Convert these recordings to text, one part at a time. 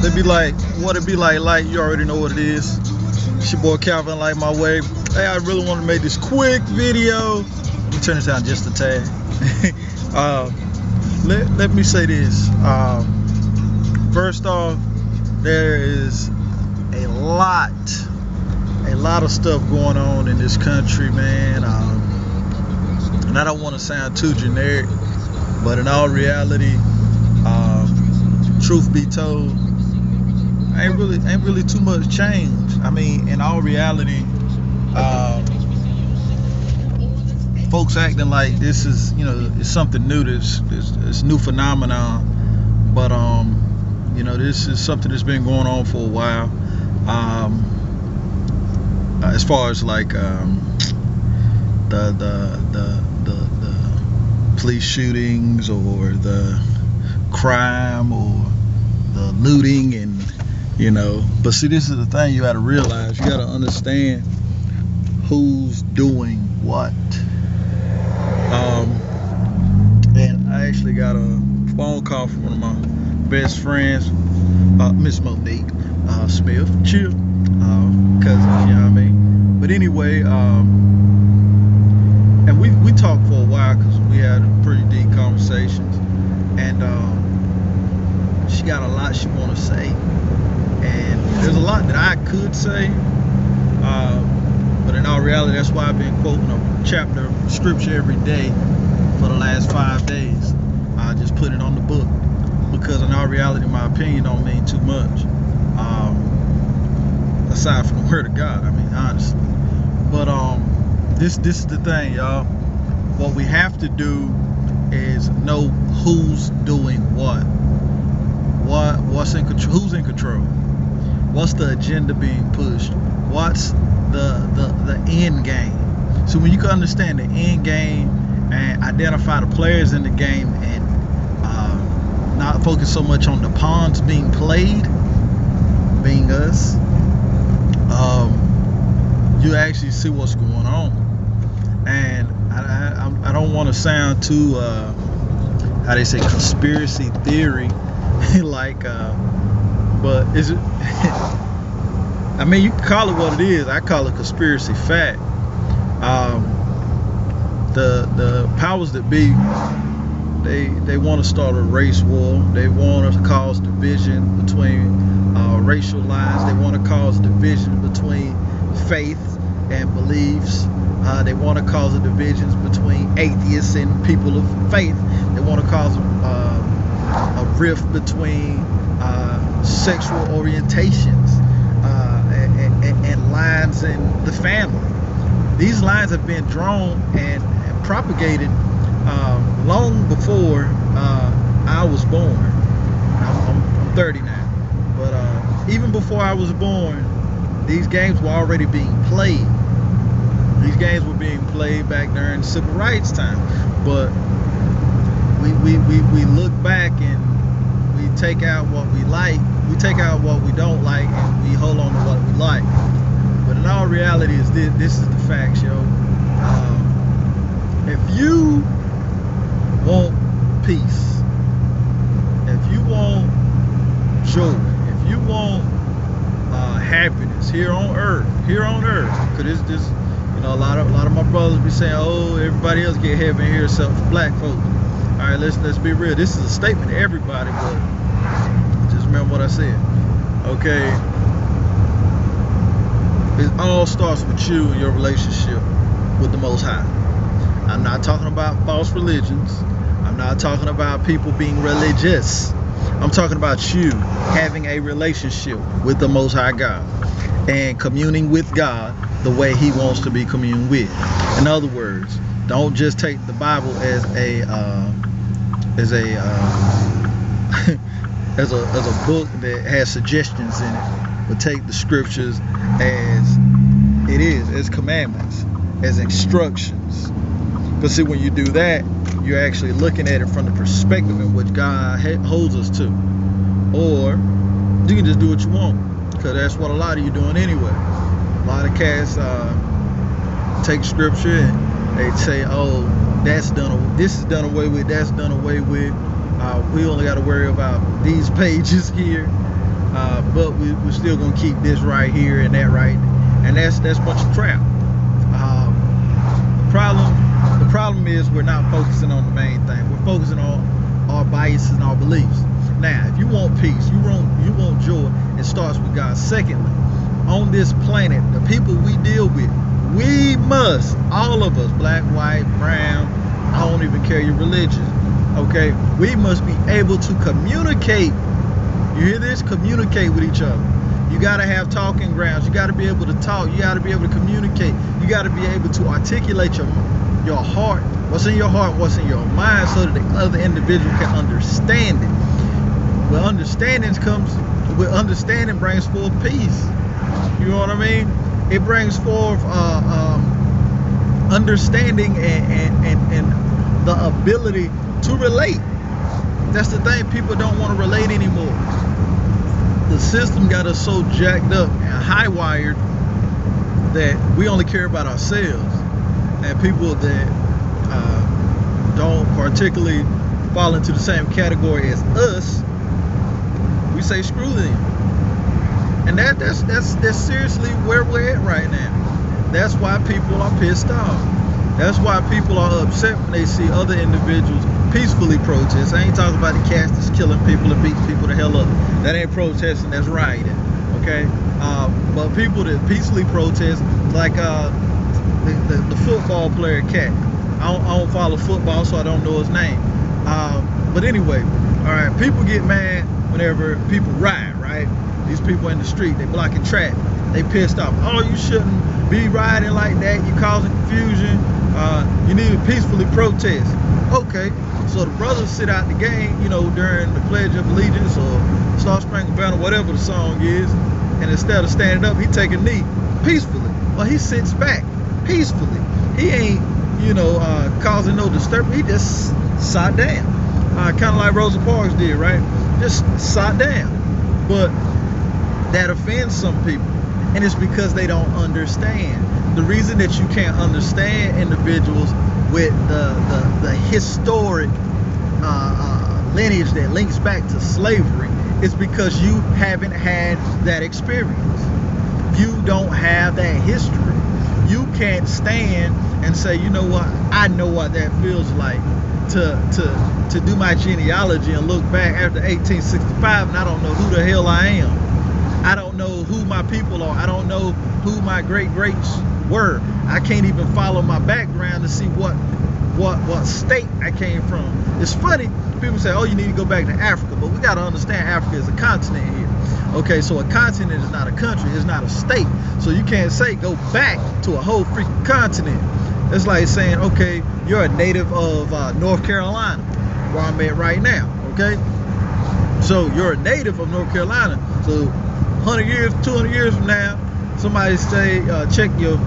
They be like, what it be like, you already know what it is. It's your boy Calvin, like my way. Hey, I really want to make this quick video. Let me turn this down just a tad. Let me say this. First off, there is a lot of stuff going on in this country, man. And I don't want to sound too generic, but in all reality, truth be told, ain't really too much change. I mean, in all reality, folks acting like this is, it's something new. This new phenomenon, but this is something that's been going on for a while. As far as like the police shootings or the crime or the looting, and but see, this is the thing you got to realize. You got to understand who's doing what. And I actually got a phone call from one of my best friends, Miss Monique Smith, chill, cousin, you know what I mean? But anyway, and we talked for a while because we had pretty deep conversations, and she got a lot she want to say, and there's a lot that I could say, but in all reality, that's why I've been quoting a chapter of scripture every day for the last 5 days. I just put it on the book, because in all reality, my opinion don't mean too much, aside from the word of God. I mean, honestly. But this is the thing, y'all. What we have to do is know who's doing what. What's in control? Who's in control? What's the agenda being pushed? What's the end game? So when you can understand the end game and identify the players in the game, and not focus so much on the pawns being played, being us, you actually see what's going on. And I don't want to sound too how they say conspiracy theory like but is it I mean, you can call it what it is. I call it conspiracy fact. The powers that be, they want to start a race war. They want to cause division between racial lines. They want to cause division between faith and beliefs. They want to cause a divisions between atheists and people of faith. They want to cause a rift between sexual orientations and lines in the family. These lines have been drawn and propagated long before I was born. I'm 30 now, but even before I was born, these games were already being played. These games were being played back during civil rights time, but we look back and we take out what we like, we take out what we don't like, and we hold on to what we like. But in all reality, this is the facts, yo. If you want peace, if you want joy, if you want happiness here on earth, because this a lot of my brothers be saying, oh, everybody else get heaven here except for black folks. All right, let's be real. This is a statement to everybody, but just remember what I said. Okay, it all starts with you and your relationship with the Most High. I'm not talking about false religions. I'm not talking about people being religious. I'm talking about you having a relationship with the Most High God and communing with God the way He wants to be communed with. In other words, don't just take the Bible as a book that has suggestions in it, but take the scriptures as it is, as commandments, as instructions. But see, when you do that, you're actually looking at it from the perspective in which God holds us to. Or you can just do what you want, because that's what a lot of you doing anyway. A lot of cats take scripture and they say, oh, this is done away with, that's done away with. We only got to worry about these pages here. but we're still gonna keep this right here and that right, and that's a bunch of crap. The problem is we're not focusing on the main thing. We're focusing on our biases and our beliefs. Now, if you want peace, you want joy, it starts with God. Secondly, on this planet, the people we deal with, we must, all of us, black, white, brown, I don't even care your religion, okay? We must be able to communicate. You hear this? Communicate with each other. You gotta have talking grounds. You gotta be able to talk. You gotta be able to communicate. You gotta be able to articulate your heart, what's in your heart, what's in your mind, so that the other individual can understand it. Well, understanding brings forth peace. You know what I mean? It brings forth understanding and the ability to relate. That's the thing. People don't want to relate anymore. The system got us so jacked up and high-wired that we only care about ourselves. And people that don't particularly fall into the same category as us, we say screw them. And that's seriously where we're at right now. That's why people are pissed off. That's why people are upset when they see other individuals peacefully protest. I ain't talking about the cats that's killing people and beating people the hell up. That ain't protesting, that's rioting. Okay? But people that peacefully protest, like the football player cat. I don't follow football, so I don't know his name. But anyway, all right, people get mad whenever people riot, right? These people in the street, they blocking traffic. They pissed off. Oh, you shouldn't be rioting like that. You causing confusion. You need to peacefully protest. Okay, so the brothers sit out the game, you know, during the Pledge of Allegiance or Star Spangled Banner, whatever the song is, and instead of standing up, he take a knee peacefully. Well, he sits back peacefully. He ain't, you know, causing no disturbance. He just sat down, kind of like Rosa Parks did, right? Just sat down. But that offends some people, and it's because they don't understand. The reason that you can't understand individuals with the historic lineage that links back to slavery is because you haven't had that experience. You don't have that history. You can't stand and say, you know what, I know what that feels like to do my genealogy and look back after 1865 and I don't know who the hell I am. I don't know who my people are. I don't know who my great-greats were. I can't even follow my background to see what state I came from. It's funny, people say, oh, you need to go back to Africa, but we got to understand Africa is a continent here. Okay, so a continent is not a country, it's not a state. So you can't say go back to a whole freaking continent. It's like saying, okay, you're a native of North Carolina, where I'm at right now, okay? So you're a native of North Carolina. So 100 years, 200 years from now, somebody say, check your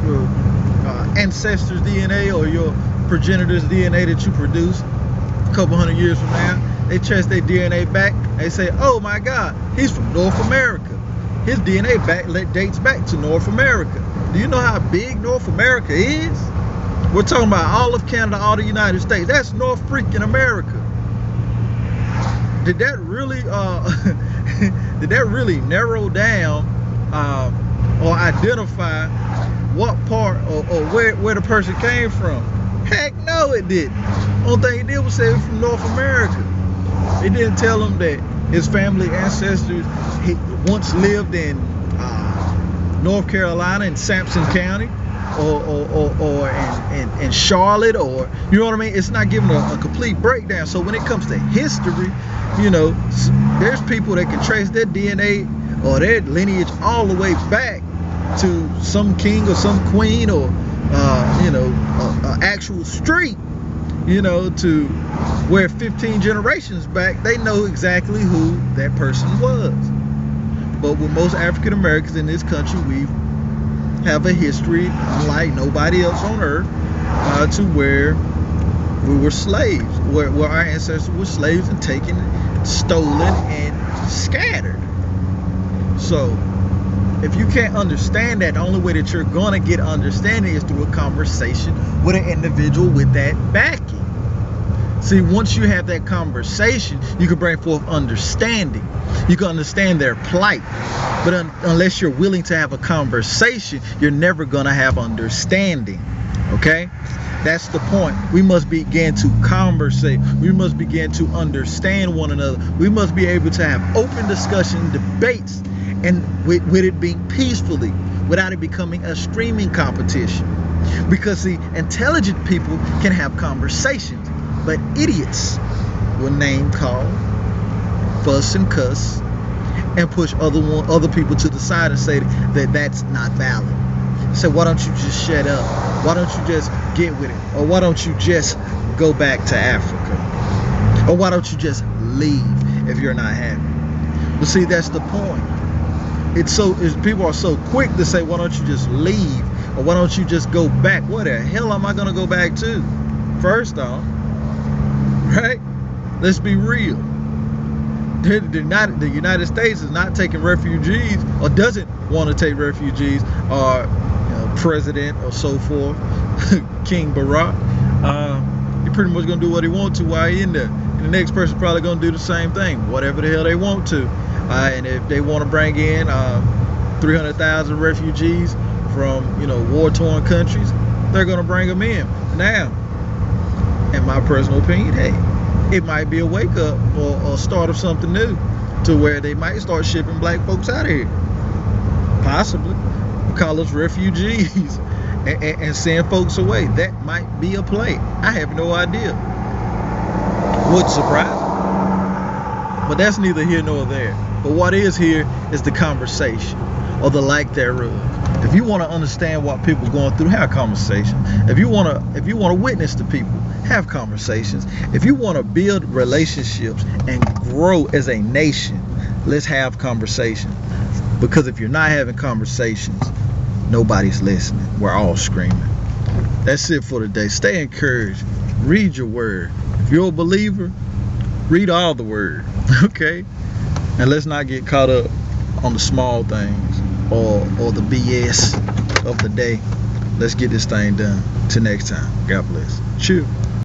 ancestors' DNA or your progenitors' DNA that you produce a couple hundred years from now. They trace their DNA back. They say, oh my God, he's from North America. His DNA dates back to North America. Do you know how big North America is? We're talking about all of Canada, all the United States. That's North freaking America. Did that really narrow down or identify what part or where the person came from? Heck no, it didn't. Only thing it did was say it was from North America. It didn't tell him that his family ancestors once lived in North Carolina in Sampson County or in Charlotte, or you know what I mean? It's not giving a complete breakdown. So when it comes to history, you know, there's people that can trace their DNA or their lineage all the way back to some king or some queen or you know, an actual street, you know, to where 15 generations back they know exactly who that person was. But with most African Americans in this country, we have a history unlike nobody else on earth, to where we were slaves, where our ancestors were slaves and taken, stolen, and scattered. So if you can't understand that, the only way that you're gonna get understanding is through a conversation with an individual with that backing. See, See, once you have that conversation, you can bring forth understanding. You can understand their plight. But unless you're willing to have a conversation, you're never going to have understanding. Okay? That's the point. We must begin to conversate. We must begin to understand one another. We must be able to have open discussion, debates, and with it being peacefully, without it becoming a streaming competition. Because see, intelligent people can have conversations, but idiots will name call, fuss and cuss, and push other people to the side and say that that's not valid. So why don't you just shut up? Why don't you just get with it? Or why don't you just go back to Africa? Or why don't you just leave if you're not happy? But see, that's the point. People are so quick to say, why don't you just leave? Or why don't you just go back? What the hell am I going to go back to? First off, right? Let's be real. The United States is not taking refugees, or doesn't want to take refugees, or president or so forth, King Barack. He pretty much going to do what he wants to while he's in there. And the next person probably going to do the same thing, whatever the hell they want to. And if they want to bring in 300,000 refugees from war-torn countries, they're going to bring them in. Now, in my personal opinion, hey, it might be a wake-up or start of something new, to where they might start shipping black folks out of here. Possibly. Call us refugees and send folks away. That might be a play. I have no idea. Would surprise me. But that's neither here nor there. But what is here is the conversation, or the lack thereof. If you want to understand what people are going through, have conversations. If you want to witness to people, have conversations. If you want to build relationships and grow as a nation, let's have conversations. Because if you're not having conversations, nobody's listening. We're all screaming. That's it for today. Stay encouraged. Read your word. If you're a believer, read all the word. Okay? And let's not get caught up on the small things or the BS of the day. Let's get this thing done. Till next time. God bless. Cheers.